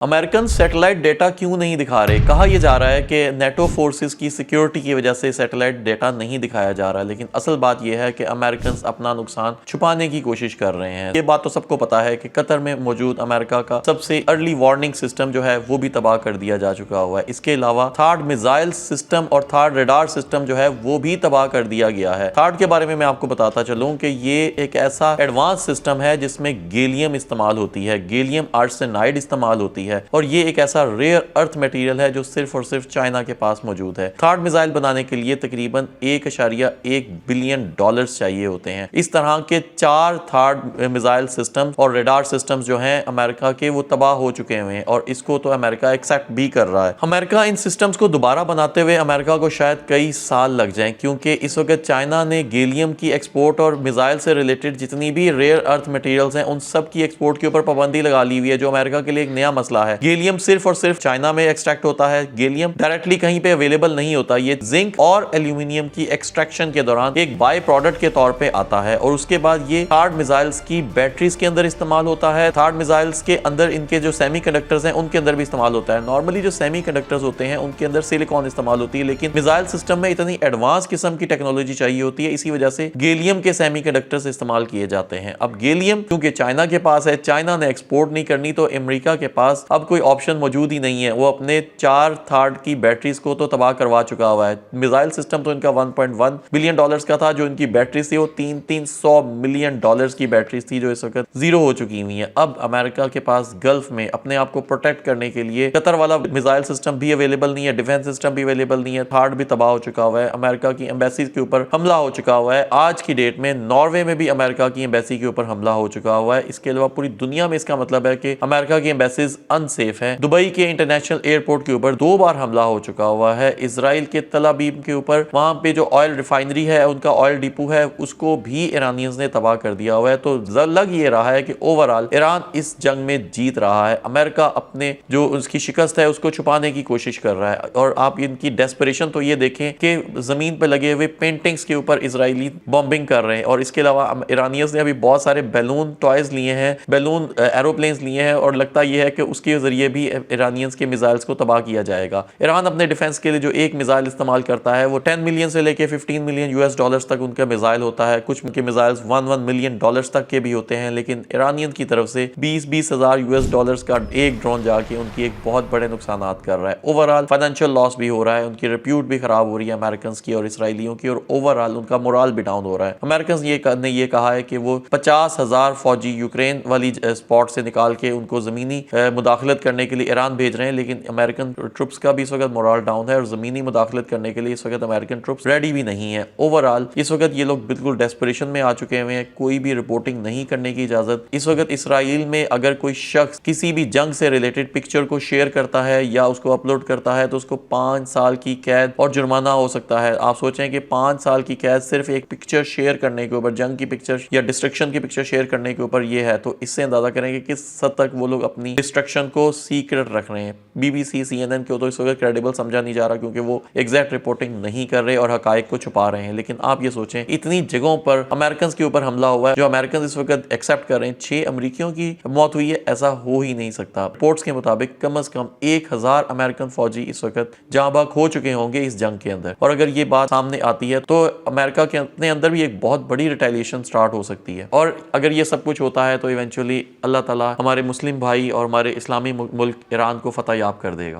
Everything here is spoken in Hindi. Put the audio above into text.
अमेरिकन सैटेलाइट डेटा क्यों नहीं दिखा रहे? कहा यह जा रहा है कि नेटो फोर्सेस की सिक्योरिटी की वजह से सैटेलाइट डेटा नहीं दिखाया जा रहा है, लेकिन असल बात यह है कि अमेरिकन अपना नुकसान छुपाने की कोशिश कर रहे हैं। ये बात तो सबको पता है कि कतर में मौजूद अमेरिका का सबसे अर्ली वार्निंग सिस्टम जो है वो भी तबाह कर दिया जा चुका हुआ है। इसके अलावा थर्ड मिसाइल सिस्टम और थर्ड रडार सिस्टम जो है वो भी तबाह कर दिया गया है। थर्ड के बारे में मैं आपको बताता चलूं कि ये एक ऐसा एडवांस सिस्टम है जिसमें गैलियम इस्तेमाल होती है, गैलियम आर्सेनाइड इस्तेमाल होती है और ये एक ऐसा रेयर अर्थ मटेरियल है जो सिर्फ और सिर्फ चाइना के पास मौजूद है। थर्ड मिसाइल बनाने के लिए तकरीबन 1.1 बिलियन डॉलर्स चाहिए होते हैं। इस तरह के 4 थर्ड मिसाइल सिस्टम और रडार सिस्टम्स जो हैं अमेरिका के वो तबाह हो चुके हुए हैं और इसको तो अमेरिका एक्सेप्ट भी कर रहा है। अमेरिका इन सिस्टम्स को दोबारा बनाते हुए अमेरिका को शायद कई साल लग जाएं, क्योंकि इस वक्त चाइना ने गैलियम की एक्सपोर्ट और मिसाइल से रिलेटेड जितनी भी रेयर अर्थ मटेरियल्स हैं उन सब की एक्सपोर्ट के ऊपर पाबंदी लगा ली हुई है, जो अमेरिका के लिए एक नया मसला है। गैलियम सिर्फ और सिर्फ चाइना में एक्सट्रैक्ट होता है। गैलियम डायरेक्टली कहीं पे अवेलेबल नहीं होता। ये जिंक और एल्यूमिनियम की एक्सट्रैक्शन के दौरान एक बाय प्रोडक्ट के तौर पे आता है और उसके बाद ये थर्ड मिसाइल्स की बैटरीज के अंदर इस्तेमाल होता है। थर्ड मिसाइल्स के अंदर इनके जो सेमीकंडक्टर्स हैं उनके अंदर भी इस्तेमाल होता है। नॉर्मली जो सेमीकंडक्टर्स होते हैं उनके अंदर सिलिकॉन इस्तेमाल होती है, लेकिन मिसाइल सिस्टम में इतनी एडवांस किस्म की टेक्नोलॉजी चाहिए होती है, इसी वजह से गैलियम के सेमीकंडक्टर्स इस्तेमाल किए जाते हैं। अब गैलियम क्योंकि चाइना के पास है, चाइना ने एक्सपोर्ट नहीं करनी, तो अमेरिका के पास अब कोई ऑप्शन मौजूद ही नहीं है। वो अपने 4 थर्ड की बैटरीज को तो तबाह करवा चुका हुआ है। मिसाइल सिस्टम तो इनका 1.1 बिलियन डॉलर्स का था, जो इनकी बैटरीज थी वो 300 मिलियन डॉलर्स की बैटरीज थी, जो इस वक्त जीरो हो चुकी हुई है। अब अमेरिका के पास गल्फ में अपने आप को प्रोटेक्ट करने के लिए कतर वाला मिसाइल सिस्टम भी अवेलेबल नहीं है, डिफेंस सिस्टम भी अवेलेबल नहीं है, थर्ड भी तबाह हो चुका हुआ है। अमेरिका की एम्बेसी के ऊपर हमला हो चुका हुआ है। आज की डेट में नॉर्वे में भी अमेरिका की एम्बेसी के ऊपर हमला हो चुका हुआ है। इसके अलावा पूरी दुनिया में इसका मतलब है कि अमेरिका की एम्बेसीज अनसेफ है। दुबई के इंटरनेशनल एयरपोर्ट के ऊपर 2 बार हमला हो चुका हुआ है। इजराइल के तल अबीब के ऊपर वहां पे जो ऑयल रिफाइनरी है, उनका ऑयल डिपो है, उसको भी ईरानियंस ने तबाह कर दिया हुआ है। तो लग ये रहा है कि ओवरऑल ईरान इस जंग में जीत रहा है। अमेरिका अपने जो उसकी शिकस्त है उसको छुपाने की कोशिश कर रहा है। और आप इनकी डेस्परेशन तो ये देखें कि जमीन पर लगे हुए पेंटिंग्स के ऊपर इजरायली बॉम्बिंग कर रहे हैं। और इसके अलावा ईरानियंस ने अभी बहुत सारे बैलून टॉयज लिए हैं, बैलून एरोप्लेन्स लिए हैं, और लगता यह है कि उसके जरिए भी ईरानियंस के मिसाइल्स को तबाह किया जाएगा। ईरान अपने डिफेंस के लिए जो एक मिसाइल इस्तेमाल करता है वो 10 मिलियन से लेके 15 मिलियन यूएस डॉलर्स तक उनका मिसाइल होता है। कुछ उनके मिसाइल्स 1 मिलियन डॉलर्स तक के भी होते हैं, लेकिन ईरानियन की तरफ से 20 हज़ार यूएस डॉलर्स का एक ड्रोन जाके उनकी एक बहुत बड़े नुकसान कर रहा है। ओवरऑल फाइनेंशियल लॉस भी हो रहा है, उनकी रिप्यूट भी खराब हो रही है अमेरिकन की और इसराइलियों की, और ओवरऑल उनका मोरल भी डाउन हो रहा है। अमेरिकन ने ये कहा है कि वो 50,000 फौजी यूक्रेन वाली स्पॉट से निकाल के उनको जमीनी मुदाखलत करने के लिए ईरान भेज रहे हैं, लेकिन अमेरिकन ट्रुप्स का भी इस वक्त मोरल डाउन है और जमीनी मुदाखलत करने के लिए इस वक्त अमेरिकन ट्रुप्स रेडी भी नहीं है। ओवरऑल इस वक्त ये लोग बिल्कुल डेस्परेशन में आ चुके हुए हैं। कोई भी रिपोर्टिंग नहीं करने की इजाजत। इस वक्त इसराइल में अगर कोई शख्स किसी भी जंग से रिलेटेड पिक्चर को शेयर करता है या उसको अपलोड करता है तो उसको 5 साल की कैद और जुर्माना हो सकता है। आप सोचें कि 5 साल की कैद सिर्फ एक पिक्चर शेयर करने के ऊपर, जंग की पिक्चर या डिस्ट्रक्शन की पिक्चर शेयर करने के ऊपर ये है, तो इससे अंदाजा करेंगे किस हद तक वो लोग अपनी डिस्ट्रक्शन को सीक्रेट रख रहे हैं। बीबीसी CNN को तो इस वक्त क्रेडिबल समझा नहीं जा रहा, क्योंकि वो एग्जैक्ट रिपोर्टिंग नहीं कर रहे और हकायक को छुपा रहे हैं। लेकिन आप ये सोचें, इतनी जगहों पर अमेरिकन के ऊपर हमला हुआ है, जो अमेरिकन इस वक्त एक्सेप्ट कर रहे हैं। 6 अमेरिकियों की मौत हुई है, ऐसा हो ही नहीं सकता। रिपोर्ट्स के मुताबिक कम से कम 1000 अमेरिकन फौजी इस वक्त जाँ बाग हो चुके होंगे इस जंग के अंदर। और अगर ये बात सामने आती है तो अमेरिका के अपने अंदर भी एक बहुत बड़ी रिटेलिएशन स्टार्ट हो सकती है। और अगर ये सब कुछ होता है तो इवेंचुअली अल्लाह ताला हमारे मुस्लिम भाई और हमारे इस्लामी मुल्क ईरान को फतह याब कर देगा।